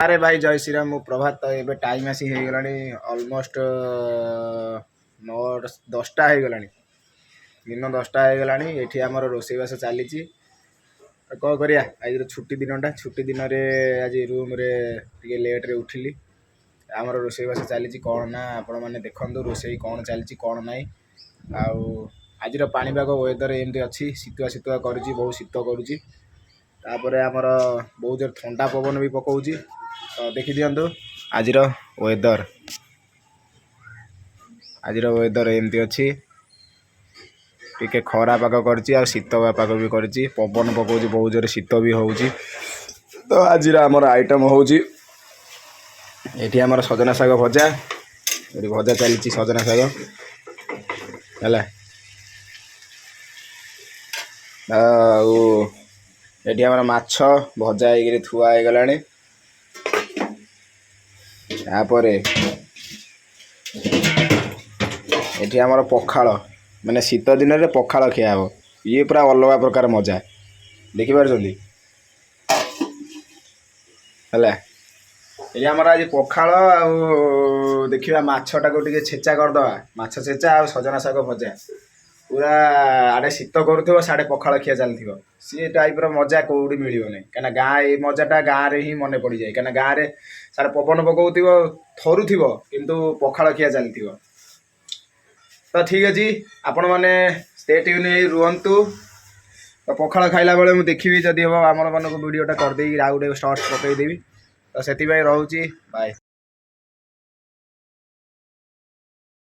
अरे भाई जय श्री राम प्रभात तो ये टाइम आसी हो गला अलमोस्ट 9 10टा हो गला दिन 10टा हो गला ये आमर रोसईबास चली कौन करिया आज छुट्टी दिनटा छुट्टी दिन में आज रूम रे लेट्रे उठिली आमर रोसईबास चली कौन ना आपण मैंने देखु रोसई कौन चली कौन ना आज पाणीपाग वेदर एमती अच्छी शीतुआ शीतुआ कर बहुत शीत करुँपर आमर बहुत जोर ठंडा पवन भी पकाउची तो देखी दिंतु आज वेदर एमती अच्छी टिके खरा पाग कर शीत पाग भी कर पवन पकाउची बहुत जोर शीत भी हो तो आज आमर आइटम हूँ ये आमर सजना शाग भजा ये भजा चली सजना शाग है ये आमर माछ भजा हो थुआ हो गला तापर ये आमर पखाल माने शीत दिन में पखाल खिया हो ये पूरा अलग प्रकार मजा देखिपार है ये आमर आज पखाल देखा मछटा को छेचा करदे माछ छेचा आ सजना शाग भजा पूरा आड़े शीत करूँ साढ़े पखाल खिया चलती सी टाइप्र मजा कौटी मिलना कहीं गाँ ये मजाटा गाँव में ही मन पड़ जाए कहीं गाँव में सारे पवन पकाउ थरू किंतु पखाल खिया चलती तो ठीक अच्छे आपण मैंने स्टे ट्यून रुहतु तो पखाल खाइला बेले मुझे देखी जदि हम आम मानक वीडियोटा करदे आउ गोटे शॉर्ट्स पकईदेवी तो से रोचे बाय।